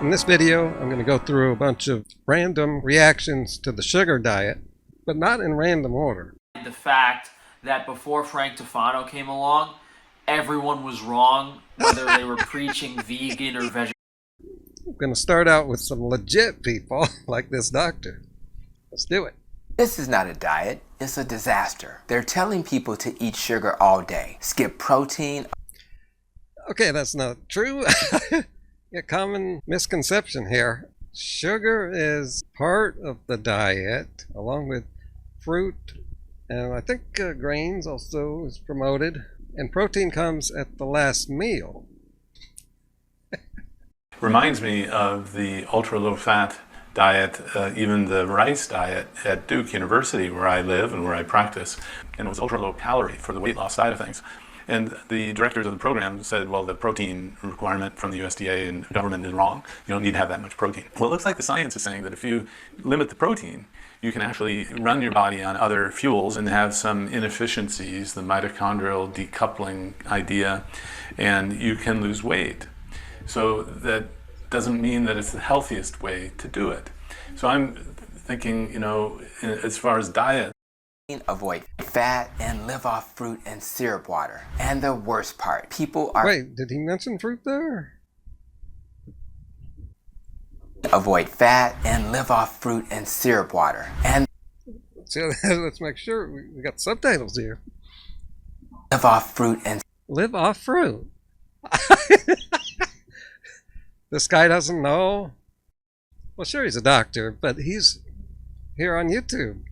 In this video, I'm going to go through a bunch of random reactions to the sugar diet, but not in random order. The fact that before Frank Tufano came along, everyone was wrong, whether they were preaching vegan or vegetarian. I'm going to start out with some legit people like this doctor. Let's do it. This is not a diet, it's a disaster. They're telling people to eat sugar all day, skip protein. Okay, that's not true. A common misconception here. Sugar is part of the diet, along with fruit, and I think grains also is promoted, and protein comes at the last meal. Reminds me of the ultra-low-fat diet, even the rice diet at Duke University, where I live and where I practice, and it was ultra-low-calorie for the weight loss side of things. And the directors of the program said, well, the protein requirement from the USDA and government is wrong. You don't need to have that much protein. Well, it looks like the science is saying that if you limit the protein, you can actually run your body on other fuels and have some inefficiencies, the mitochondrial decoupling idea, and you can lose weight. So that doesn't mean that it's the healthiest way to do it. So I'm thinking, as far as diet, avoid fat and live off fruit and syrup water. And the worst part, people are... Wait, did he mention fruit there? Avoid fat and live off fruit and syrup water. And let's make sure we got subtitles here. Live off fruit and... Live off fruit? This guy doesn't know? Well, sure, he's a doctor, but he's here on YouTube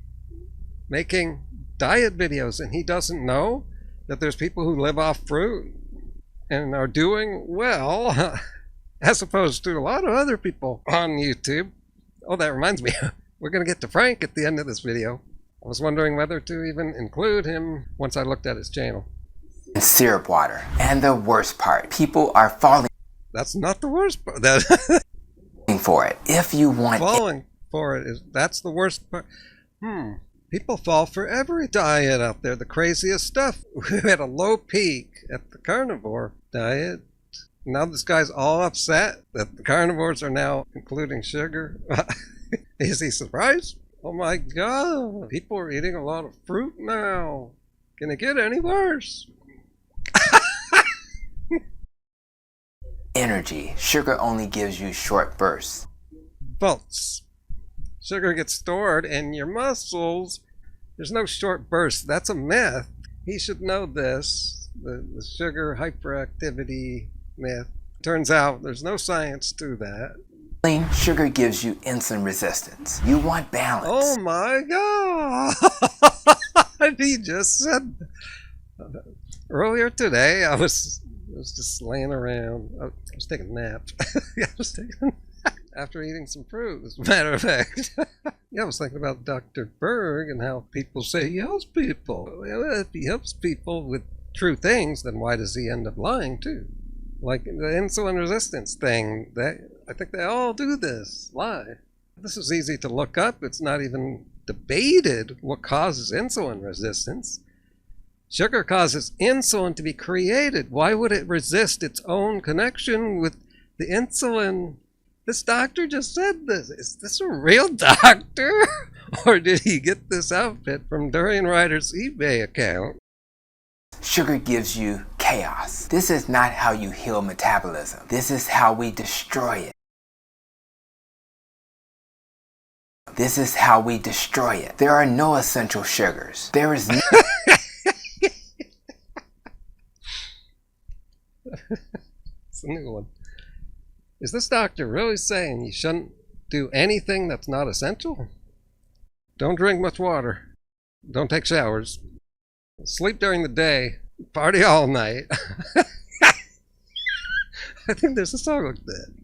making diet videos, and he doesn't know that there's people who live off fruit and are doing well, as opposed to a lot of other people on YouTube. Oh, that reminds me, we're going to get to Frank at the end of this video. I was wondering whether to even include him once I looked at his channel. And syrup water. And the worst part, people are falling... That's not the worst part. For it. If you want... Falling for it, that's the worst part. People fall for every diet out there, the craziest stuff. We had a low peak at the carnivore diet. Now this guy's all upset that the carnivores are now including sugar. Is he surprised? Oh my God, people are eating a lot of fruit now. Can it get any worse? Energy. Sugar only gives you short bursts. False. Sugar gets stored in your muscles. There's no short bursts. That's a myth. He should know this. The sugar hyperactivity myth. Turns out there's no science to that. Sugar gives you insulin resistance. You want balance. Oh my God! He just said that. Earlier today, I was just laying around. I was taking a nap. I was taking a nap after eating some fruit, as a matter of fact. Yeah, I was thinking about Dr. Berg and how people say he helps people. Well, if he helps people with true things, then why does he end up lying too? Like the insulin resistance thing, I think they all do this, lie. This is easy to look up. It's not even debated what causes insulin resistance. Sugar causes insulin to be created. Why would it resist its own connection with the insulin? This doctor just said this. Is this a real doctor? Or did he get this outfit from Durian Ryder's eBay account? Sugar gives you chaos. This is not how you heal metabolism. This is how we destroy it. This is how we destroy it. There are no essential sugars. There is no... It's a new one. Is this doctor really saying you shouldn't do anything that's not essential? Don't drink much water. Don't take showers. Sleep during the day. Party all night. I think there's a song like that.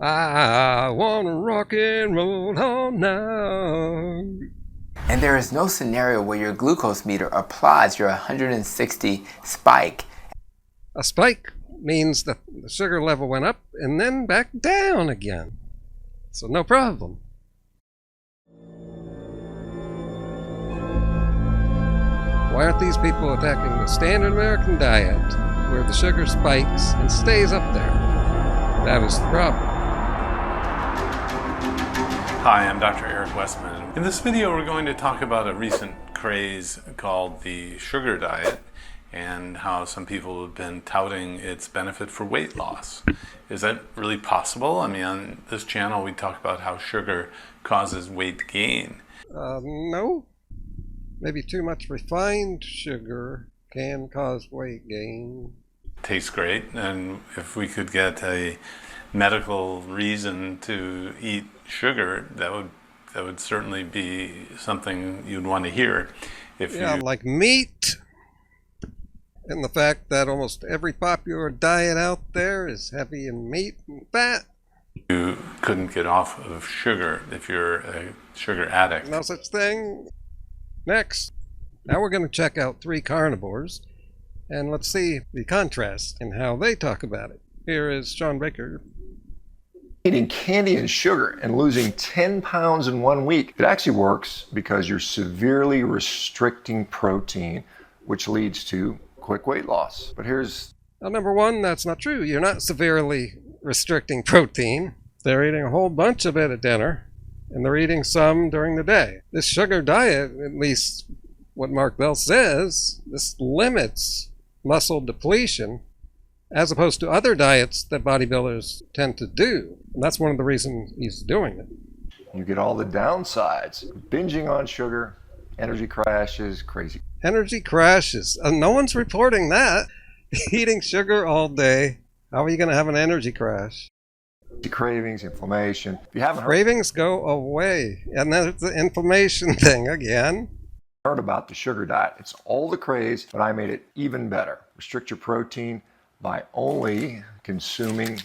I wanna rock and roll all night. And there is no scenario where your glucose meter applauds your 160 spike. A spike means that the sugar level went up and then back down again. So no problem. Why aren't these people attacking the standard American diet where the sugar spikes and stays up there? That is the problem. Hi, I'm Dr. Eric Westman. In this video, we're going to talk about a recent craze called the sugar diet and how some people have been touting its benefit for weight loss. Is that really possible? I mean, on this channel, we talk about how sugar causes weight gain. No. Maybe too much refined sugar can cause weight gain. Tastes great, and if we could get a medical reason to eat sugar, that would certainly be something you'd want to hear. Like meat, and the fact that almost every popular diet out there is heavy in meat and fat. You couldn't get off of sugar if you're a sugar addict. No such thing. Next, now we're going to check out 3 carnivores, and let's see the contrast in how they talk about it. Here is Shawn Baker. Eating candy and sugar and losing 10 pounds in 1 week. It actually works because you're severely restricting protein, which leads to quick weight loss. But here's... Well, number 1, that's not true. You're not severely restricting protein. They're eating a whole bunch of it at dinner, and they're eating some during the day. This sugar diet, at least what Mark Bell says, this limits muscle depletion as opposed to other diets that bodybuilders tend to do. And that's one of the reasons he's doing it. You get all the downsides. Binging on sugar, energy crashes, crazy. Energy crashes. No one's reporting that. Eating sugar all day, how are you going to have an energy crash? Cravings, inflammation. If you haven't Cravings go away. And then it's the inflammation thing again. heard about the sugar diet, it's all the craze, but I made it even better. Restrict your protein by only consuming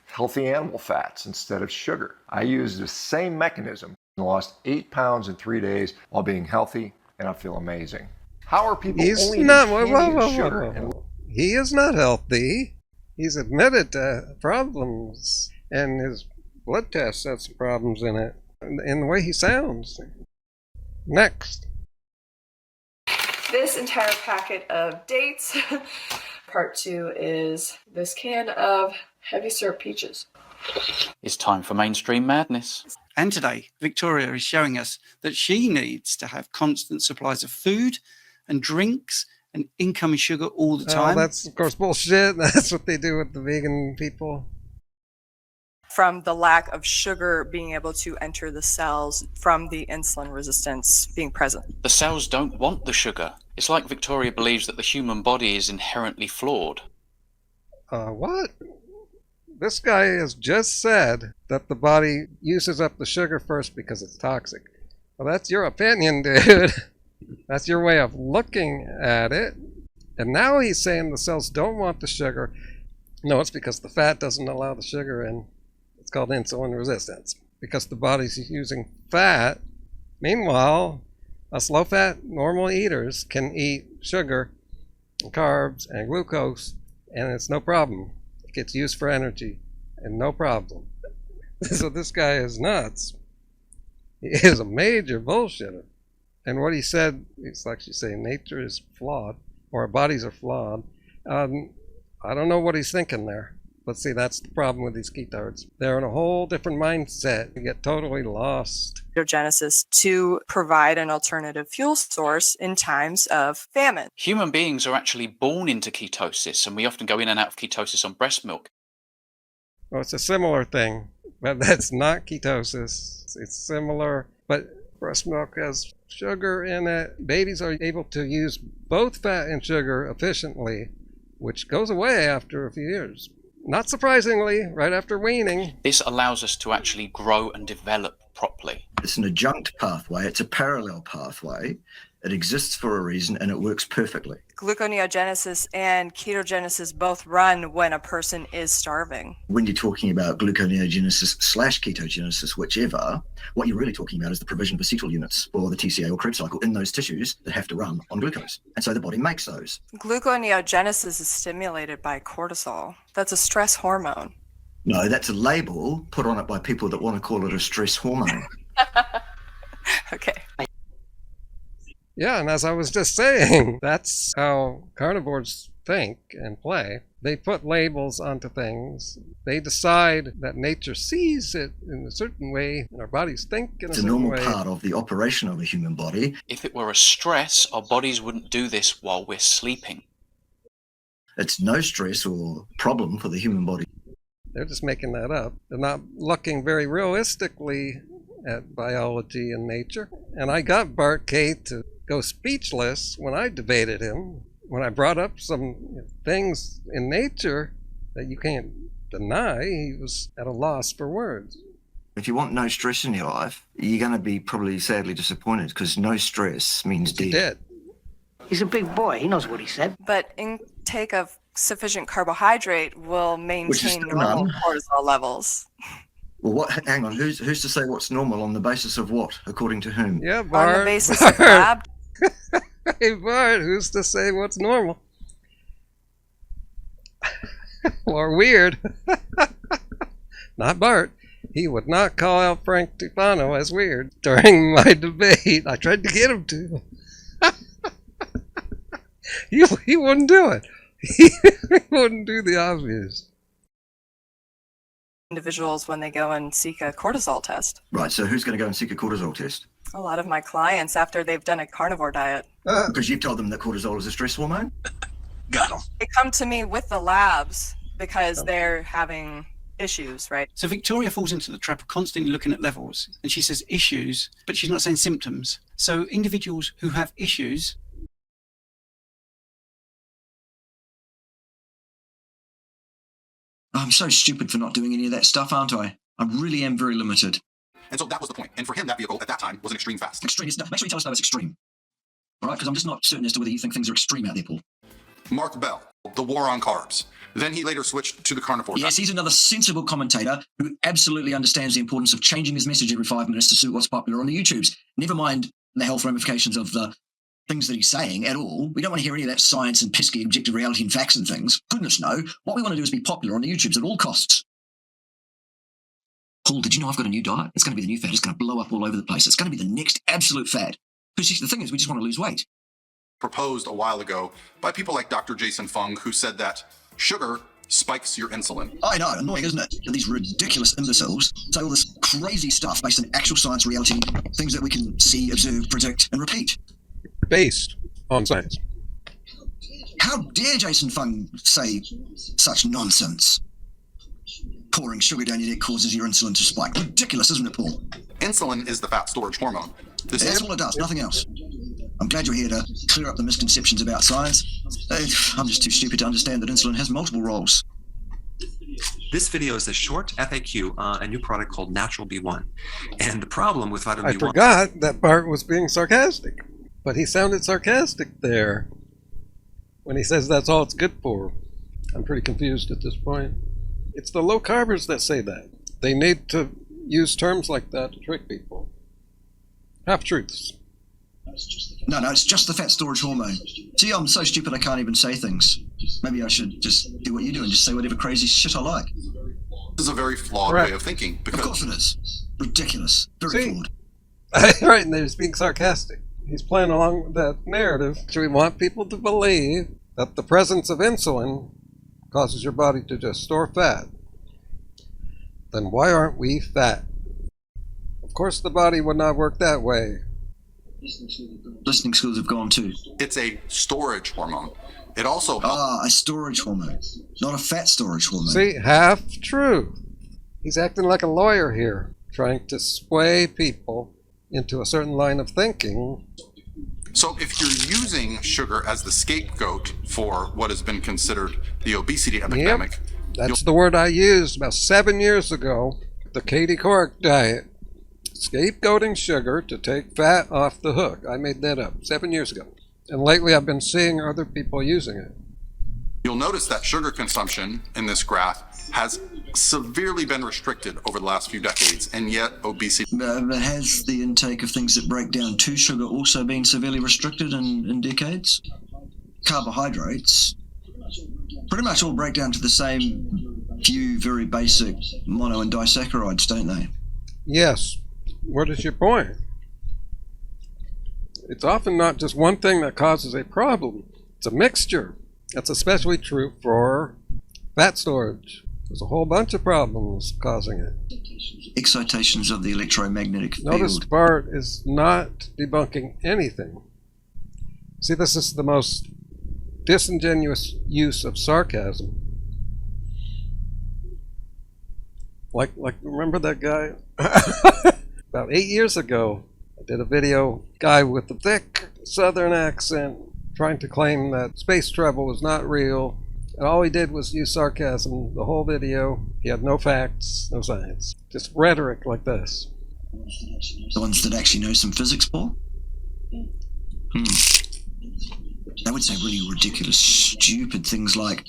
healthy animal fats instead of sugar. I used the same mechanism and lost 8 pounds in 3 days while being healthy, and I feel amazing. How are people only eating candy and sugar? He is not healthy. He's admitted to problems, and his blood test has some problems in it, in the way he sounds. Next. This entire packet of dates. Part 2 is this can of heavy syrup peaches. It's time for mainstream madness. And today, Victoria is showing us that she needs to have constant supplies of food and drinks and incoming sugar all the time. That's, of course, bullshit. That's what they do with the vegan people. From the lack of sugar being able to enter the cells from the insulin resistance being present. The cells don't want the sugar. It's like Victoria believes that the human body is inherently flawed. What? This guy has just said that the body uses up the sugar first because it's toxic. Well, that's your opinion, dude. That's your way of looking at it. And now he's saying the cells don't want the sugar. No, it's because the fat doesn't allow the sugar in. It's called insulin resistance, because the body's using fat. Meanwhile, us low-fat normal eaters can eat sugar and carbs and glucose, and it's no problem. It gets used for energy, and no problem. So this guy is nuts. He is a major bullshitter. And what he said, it's like she's saying, nature is flawed, or our bodies are flawed. I don't know what he's thinking there. But see, that's the problem with these ketards. They're in a whole different mindset. You get totally lost. Ketogenesis to provide an alternative fuel source in times of famine. Human beings are actually born into ketosis, and we often go in and out of ketosis on breast milk. Well, it's a similar thing, but that's not ketosis. It's similar, but breast milk has sugar in it. Babies are able to use both fat and sugar efficiently, which goes away after a few years. Not surprisingly, right after weaning. This allows us to actually grow and develop properly. It's an adjunct pathway. It's a parallel pathway. It exists for a reason, and it works perfectly. Gluconeogenesis and ketogenesis both run when a person is starving. When you're talking about gluconeogenesis/ketogenesis, whichever, what you're really talking about is the provision of acetyl units, or the TCA or Krebs cycle, in those tissues that have to run on glucose. And so the body makes those. Gluconeogenesis is stimulated by cortisol. That's a stress hormone. No, that's a label put on it by people that want to call it a stress hormone. Okay. Yeah, and as I was just saying, that's how carnivores think and play. They put labels onto things. They decide that nature sees it in a certain way, and our bodies think in a It's a certain normal way. part of the operation of a human body. If it were a stress, our bodies wouldn't do this while we're sleeping. It's no stress or problem for the human body. They're just making that up. They're not looking very realistically at biology and nature. And I got Bart K to go speechless when I debated him, when I brought up some things in nature that you can't deny. He was at a loss for words. If you want no stress in your life, you're going to be probably sadly disappointed, because no stress means dead. Dead. He's a big boy. He knows what he said. But intake of sufficient carbohydrate will maintain normal cortisol levels. Well, what? Hang on. Who's to say what's normal on the basis of what? According to whom? Yeah, Bart. On the basis of lab. Hey, Bart, who's to say what's normal? Or weird. Not Bart. He would not call out Frank Tufano as weird during my debate. I tried to get him to. He wouldn't do it. He wouldn't do the obvious. Individuals when they go and seek a cortisol test. Right, so who's going to go and seek a cortisol test? A lot of my clients after they've done a carnivore diet. Because you've told them that cortisol is a stress hormone? Got him. They come to me with the labs because they're having issues, right? So Victoria falls into the trap of constantly looking at levels, and she says issues, but she's not saying symptoms. So individuals who have issues. I'm so stupid for not doing any of that stuff, aren't I? I really am very limited. And so that was the point. And for him, that vehicle at that time was an extreme fast. Extreme. Make sure you tell us that it's extreme. All right, because I'm just not certain as to whether you think things are extreme out there, Paul. Mark Bell, the war on carbs. Then he later switched to the carnivore diet. Yes, he's another sensible commentator who absolutely understands the importance of changing his message every 5 minutes to suit what's popular on the YouTubes. Never mind the health ramifications of the things that he's saying at all. We don't want to hear any of that science and pesky objective reality and facts and things. Goodness no. What we want to do is be popular on the YouTubes at all costs. Paul, did you know I've got a new diet? It's going to be the new fad. It's going to blow up all over the place. It's going to be the next absolute fad. Because the thing is, we just want to lose weight. Proposed a while ago by people like Dr. Jason Fung, who said that sugar spikes your insulin. I know, annoying, isn't it? These ridiculous imbeciles say all this crazy stuff based on actual science, reality, things that we can see, observe, predict, and repeat. Based on science. How dare Jason Fung say such nonsense? Pouring sugar down your neck causes your insulin to spike. Ridiculous, isn't it, Paul? Insulin is the fat storage hormone. That's all it does, nothing else. I'm glad you're here to clear up the misconceptions about science. I'm just too stupid to understand that insulin has multiple roles. This video is a short FAQ on a new product called Natural B1. And the problem with vitamin I B1... forgot that Bart was being sarcastic. But he sounded sarcastic there when he says that's all it's good for. I'm pretty confused at this point. It's the low-carbers that say that. They need to use terms like that to trick people. Half-truths. No, it's just the fat storage hormone. See, I'm so stupid I can't even say things. Maybe I should just do what you do and just say whatever crazy shit I like. This is a very flawed way of thinking. Of course it is. Ridiculous. Very flawed. Right, and they're just being sarcastic. He's playing along with that narrative. So we want people to believe that the presence of insulin causes your body to just store fat. Then why aren't we fat? Of course the body would not work that way. Listening skills have gone too. It's a storage hormone. It also helps. A storage hormone, not a fat storage hormone. See, half true. He's acting like a lawyer here, trying to sway people into a certain line of thinking. So if you're using sugar as the scapegoat for what has been considered the obesity epidemic... Yep, that's the word I used about 7 years ago, the Katie Couric diet. Scapegoating sugar to take fat off the hook. I made that up 7 years ago. And lately I've been seeing other people using it. You'll notice that sugar consumption in this graph has severely been restricted over the last few decades, and yet obesity... But has the intake of things that break down to sugar also been severely restricted in decades? Carbohydrates pretty much all break down to the same few very basic mono and disaccharides, don't they? Yes. What is your point? It's often not just one thing that causes a problem. It's a mixture. That's especially true for fat storage. There's a whole bunch of problems causing it. Excitations of the electromagnetic field. Notice Bart is not debunking anything. See, this is the most disingenuous use of sarcasm. Like remember that guy? About 8 years ago, I did a video, guy with a thick southern accent trying to claim that space travel was not real. And all he did was use sarcasm the whole video. He had no facts, no science. Just rhetoric like this. The ones that actually know some physics, Paul? They would say really ridiculous, stupid things like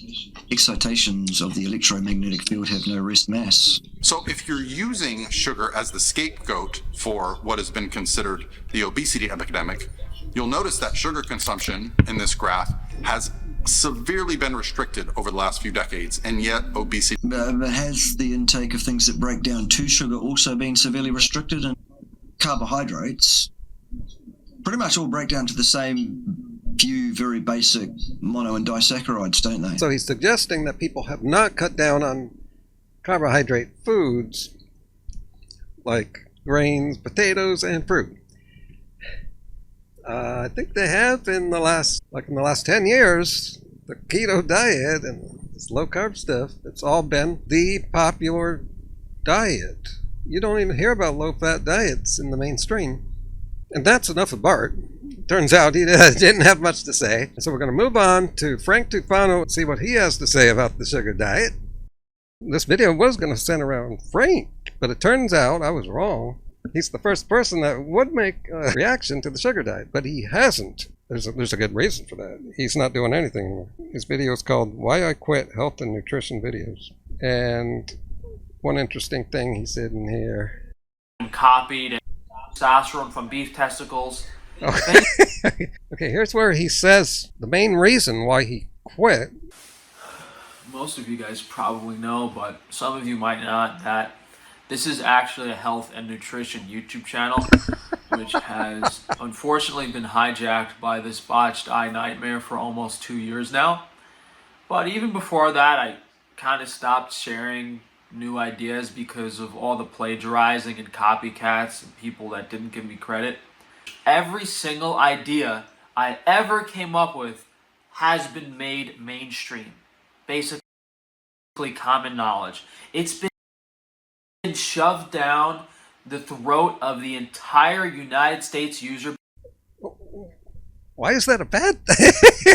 excitations of the electromagnetic field have no rest mass. So if you're using sugar as the scapegoat for what has been considered the obesity epidemic, you'll notice that sugar consumption in this graph has severely been restricted over the last few decades, and yet obesity... But has the intake of things that break down to sugar also been severely restricted? And carbohydrates pretty much all break down to the same few very basic mono and disaccharides, don't they? So he's suggesting that people have not cut down on carbohydrate foods like grains, potatoes, and fruit. I think they have in the last 10 years, the keto diet and this low-carb stuff, it's all been the popular diet. You don't even hear about low-fat diets in the mainstream. And that's enough of Bart. Turns out he didn't have much to say. So we're going to move on to Frank Tufano and see what he has to say about the sugar diet. This video was going to center around Frank, but it turns out I was wrong. He's the first person that would make a reaction to the sugar diet, but he hasn't. There's a good reason for that. He's not doing anything anymore. His video is called Why I Quit Health and Nutrition Videos. And one interesting thing he said in here. Copied testosterone from beef testicles. Okay. Okay, here's where he says the main reason why he quit. Most of you guys probably know, but some of you might not, that this is actually a health and nutrition YouTube channel, which has unfortunately been hijacked by this botched eye nightmare for almost 2 years now. But even before that, I kind of stopped sharing new ideas because of all the plagiarizing and copycats and people that didn't give me credit. Every single idea I ever came up with has been made mainstream. Basically common knowledge. It's been shoved down the throat of the entire United States user. Why is that a bad thing?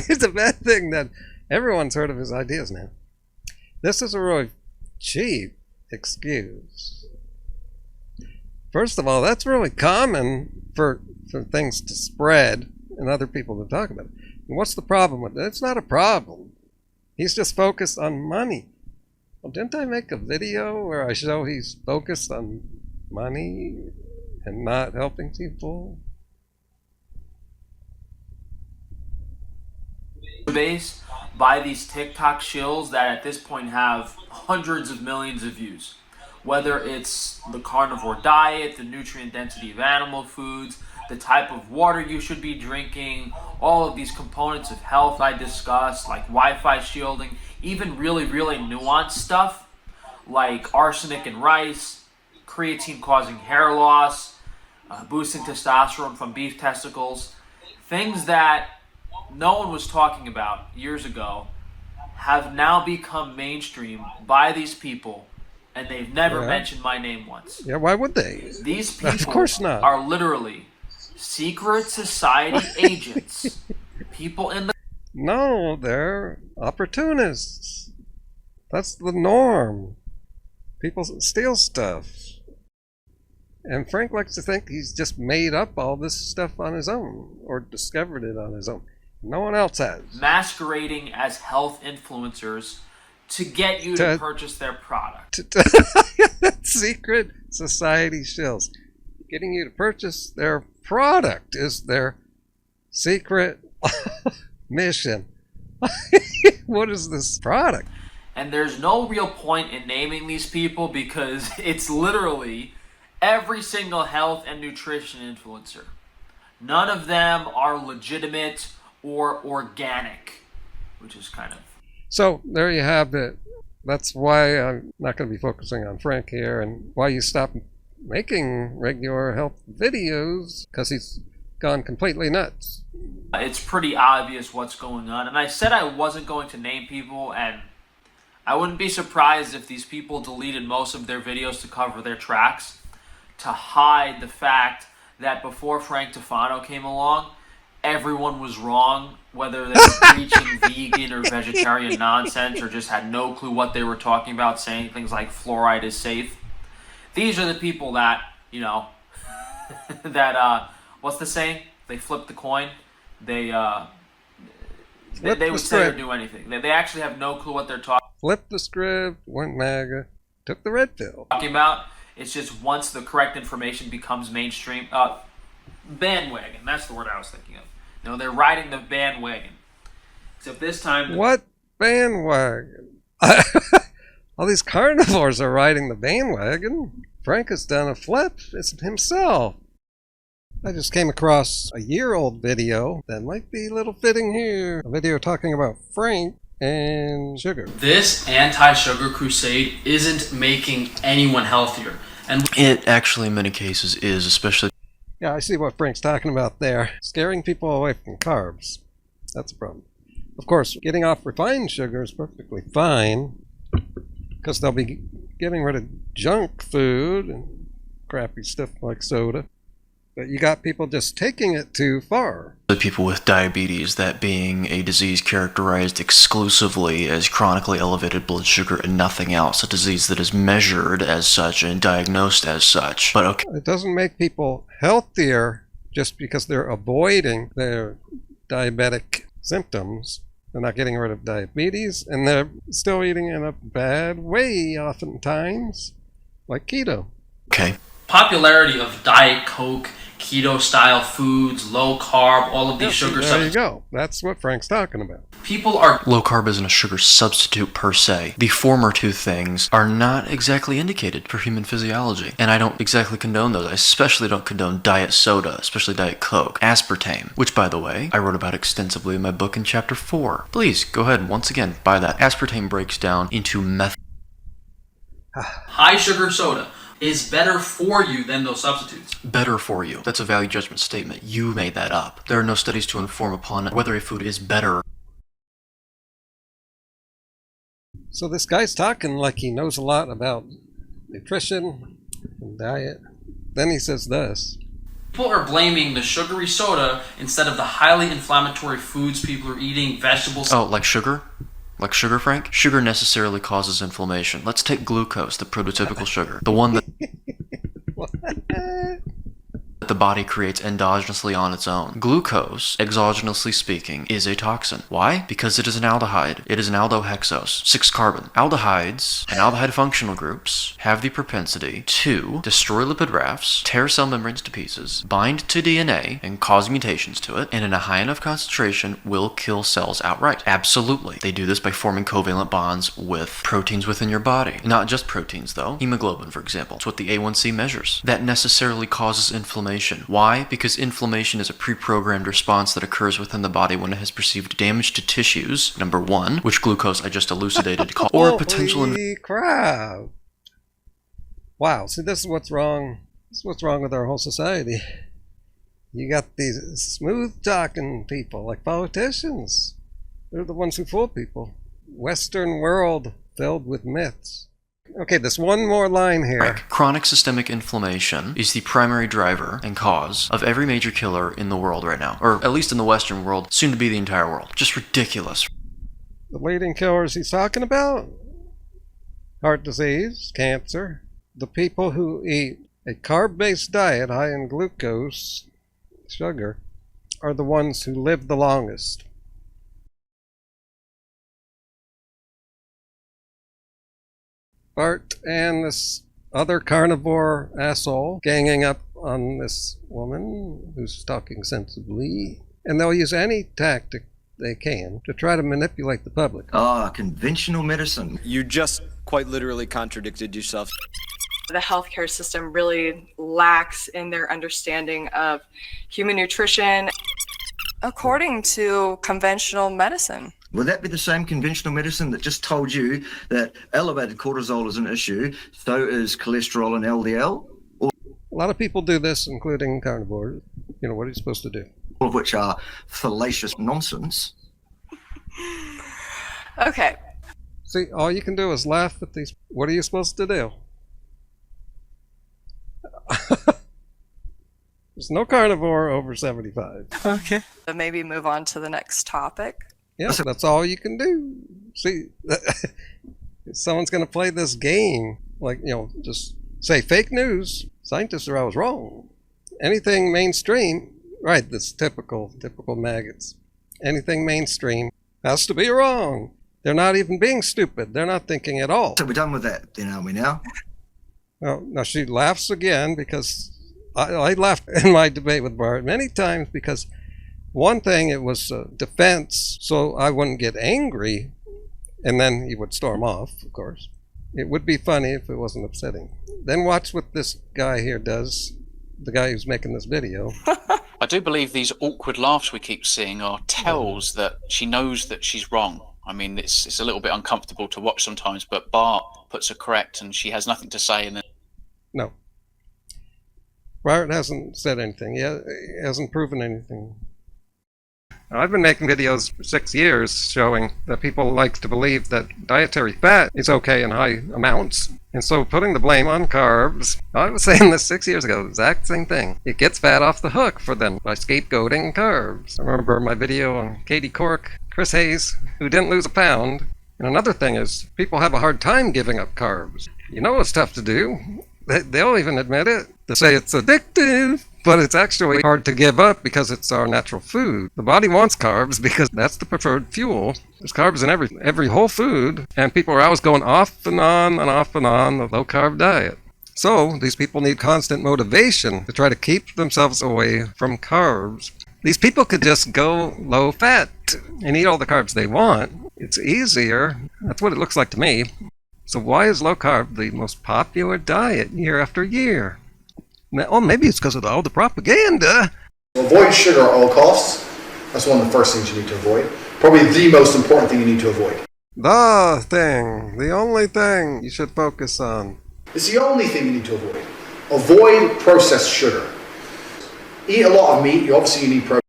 It's a bad thing that everyone's heard of his ideas now. This is a really cheap excuse. First of all, that's really common for things to spread and other people to talk about it. And what's the problem with it? It's not a problem. He's just focused on money. Well, didn't I make a video where I show he's focused on money and not helping people? Base by these TikTok shills that at this point have hundreds of millions of views. Whether it's the carnivore diet, the nutrient density of animal foods, the type of water you should be drinking, all of these components of health I discussed, like Wi-Fi shielding, even really, really nuanced stuff like arsenic in rice, creatine causing hair loss, boosting testosterone from beef testicles, things that no one was talking about years ago have now become mainstream by these people, and they've never mentioned my name once. Yeah, why would they? These people of course not. Are literally secret society agents. People in the... No, they're opportunists. That's the norm. People steal stuff. And Frank likes to think he's just made up all this stuff on his own, or discovered it on his own. No one else has. Masquerading as health influencers to get you to purchase their product. Secret society shills. Getting you to purchase their product is their secret mission. What is this product? And there's no real point in naming these people because it's literally every single health and nutrition influencer. None of them are legitimate or organic. which is kind of... So there you have it. That's why I'm not going to be focusing on Frank here, and why you stopped making regular health videos, because he's gone completely nuts. It's pretty obvious what's going on, and I said I wasn't going to name people, and I wouldn't be surprised if these people deleted most of their videos to cover their tracks, to hide the fact that before Frank Tufano came along, everyone was wrong, whether they were preaching vegan or vegetarian nonsense or just had no clue what they were talking about, saying things like fluoride is safe. These are the people that, you know, that, what's the saying? They flip the coin. They would say or do anything. They actually have no clue what they're talking Flipped the script, went MAGA, took the red pill. about. It's just once the correct information becomes mainstream, bandwagon. That's the word I was thinking of. No, they're riding the bandwagon. Except this time... What bandwagon? All these carnivores are riding the bandwagon. Frank has done a flip. It's himself. I just came across a year-old video that might be a little fitting here. A video talking about Frank and sugar. This anti-sugar crusade isn't making anyone healthier. And it actually in many cases is, especially... Yeah, I see what Frank's talking about there. Scaring people away from carbs. That's a problem. Of course, getting off refined sugar is perfectly fine, because they'll be getting rid of junk food and crappy stuff like soda. But you got people just taking it too far. The people with diabetes, that being a disease characterized exclusively as chronically elevated blood sugar and nothing else, a disease that is measured as such and diagnosed as such. But okay. It doesn't make people healthier just because they're avoiding their diabetic symptoms. They're not getting rid of diabetes, and they're still eating in a bad way oftentimes, like keto. Okay. Popularity of Diet Coke, keto-style foods, low-carb, all of these sugar substitutes. There you go. That's what Frank's talking about. People are... Low carb isn't a sugar substitute per se. The former two things are not exactly indicated for human physiology. And I don't exactly condone those. I especially don't condone diet soda, especially Diet Coke. Aspartame, which by the way, I wrote about extensively in my book in chapter 4. Please, go ahead, once again, buy that. Aspartame breaks down into meth... High sugar soda is better for you than those substitutes. Better for you. That's a value judgment statement. You made that up. There are no studies to inform upon whether a food is better. So this guy's talking like he knows a lot about nutrition and diet. Then he says this. People are blaming the sugary soda instead of the highly inflammatory foods people are eating, vegetables... Oh, like sugar? Like sugar, Frank? Sugar necessarily causes inflammation. Let's take glucose, the prototypical sugar. The one that the body creates endogenously on its own. Glucose, exogenously speaking, is a toxin. Why? Because it is an aldehyde. It is an aldohexose, 6 carbon. Aldehydes and aldehyde functional groups have the propensity to destroy lipid rafts, tear cell membranes to pieces, bind to DNA and cause mutations to it, and in a high enough concentration will kill cells outright. Absolutely. They do this by forming covalent bonds with proteins within your body. Not just proteins though. Hemoglobin, for example. It's what the A1C measures. That necessarily causes inflammation. Why? Because inflammation is a pre-programmed response that occurs within the body when it has perceived damage to tissues, number one, which glucose I just elucidated, or a potential... Holy crap! Wow, see, this is what's wrong. This is what's wrong with our whole society. You got these smooth-talking people, like politicians. They're the ones who fool people. Western world filled with myths. Okay, there's one more line here. Chronic systemic inflammation is the primary driver and cause of every major killer in the world right now. Or at least in the Western world, soon to be the entire world. Just ridiculous. The leading killers he's talking about? Heart disease, cancer. The people who eat a carb-based diet high in glucose, sugar, are the ones who live the longest. Bart and this other carnivore asshole ganging up on this woman who's talking sensibly, and they'll use any tactic they can to try to manipulate the public. Conventional medicine. You just quite literally contradicted yourself. The healthcare system really lacks in their understanding of human nutrition according to conventional medicine. Would that be the same conventional medicine that just told you that elevated cortisol is an issue, so is cholesterol and LDL? A lot of people do this, including carnivores. You know, what are you supposed to do? All of which are fallacious nonsense. Okay. See, all you can do is laugh at these. What are you supposed to do? There's no carnivore over 75. Okay. So maybe move on to the next topic. Yeah, that's all you can do. See, if someone's going to play this game, like, you know, just say fake news. Scientists are always wrong. Anything mainstream, right, this typical maggots. Anything mainstream has to be wrong. They're not even being stupid. They're not thinking at all. So we're done with that, then, aren't we now? Well, now she laughs again because I laughed in my debate with Bart many times because one thing, it was defense, so I wouldn't get angry, and then he would storm off, of course. It would be funny if it wasn't upsetting. Then watch what this guy here does, the guy who's making this video. I do believe these awkward laughs we keep seeing are tells that she knows that she's wrong. I mean, it's a little bit uncomfortable to watch sometimes, but Bart puts her correct and she has nothing to say. And then... No. Bart hasn't said anything. He hasn't proven anything. I've been making videos for 6 years showing that people like to believe that dietary fat is okay in high amounts. And so putting the blame on carbs, I was saying this 6 years ago, the exact same thing. It gets fat off the hook for them by scapegoating carbs. I remember my video on Katie Couric, Chris Hayes, who didn't lose a pound. And another thing is, people have a hard time giving up carbs. You know it's tough to do. They'll even admit it. They say it's addictive, but it's actually hard to give up because it's our natural food. The body wants carbs because that's the preferred fuel. There's carbs in every whole food, and people are always going off and on and off and on the low-carb diet. So these people need constant motivation to try to keep themselves away from carbs. These people could just go low-fat and eat all the carbs they want. It's easier. That's what it looks like to me. So why is low-carb the most popular diet year after year? Oh, maybe it's because of all the propaganda. Avoid sugar at all costs. That's one of the first things you need to avoid. Probably the most important thing you need to avoid. The only thing you should focus on. It's the only thing you need to avoid. Avoid processed sugar. Eat a lot of meat. Obviously you need protein.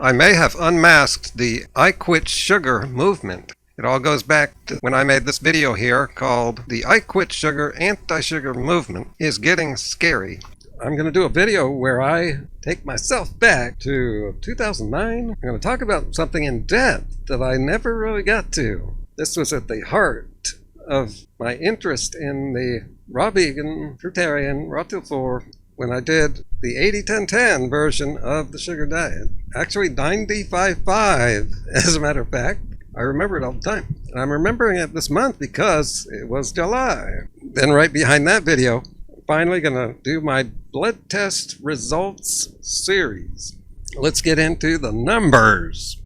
I may have unmasked the I Quit Sugar movement. It all goes back to when I made this video here called The I Quit Sugar Anti-Sugar Movement is Getting Scary. I'm going to do a video where I take myself back to 2009. I'm going to talk about something in depth that I never really got to. This was at the heart of my interest in the raw vegan, fruitarian, raw till 4 when I did the 80-10-10 version of the sugar diet. Actually 90-5-5, as a matter of fact. I remember it all the time. And I'm remembering it this month because it was July. Then right behind that video, I'm finally going to do my blood test results series. Let's get into the numbers.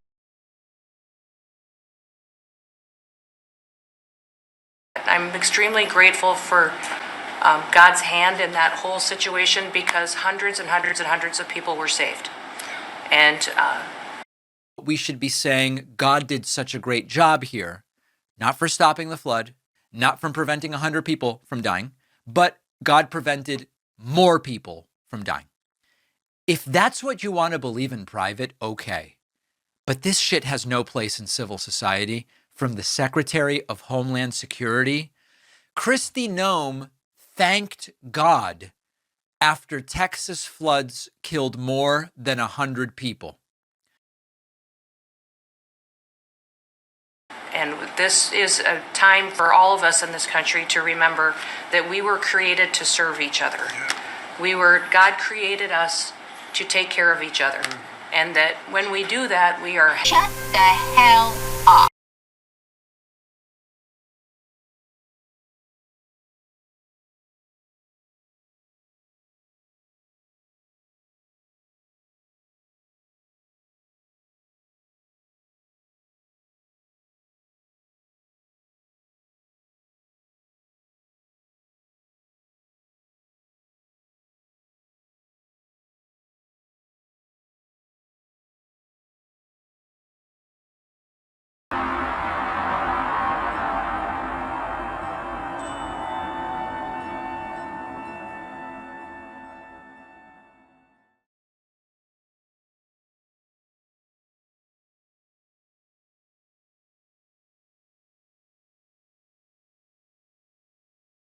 I'm extremely grateful for God's hand in that whole situation because hundreds and hundreds and hundreds of people were saved. And we should be saying God did such a great job here, not for stopping the flood, not from preventing 100 people from dying, but God prevented more people from dying. If that's what you want to believe in private, okay. But this shit has no place in civil society. From the Secretary of Homeland Security, Kristi Noem thanked God after Texas floods killed more than 100 people. And this is a time for all of us in this country to remember that we were created to serve each other. God created us to take care of each other. And that when we do that, we are... Shut the hell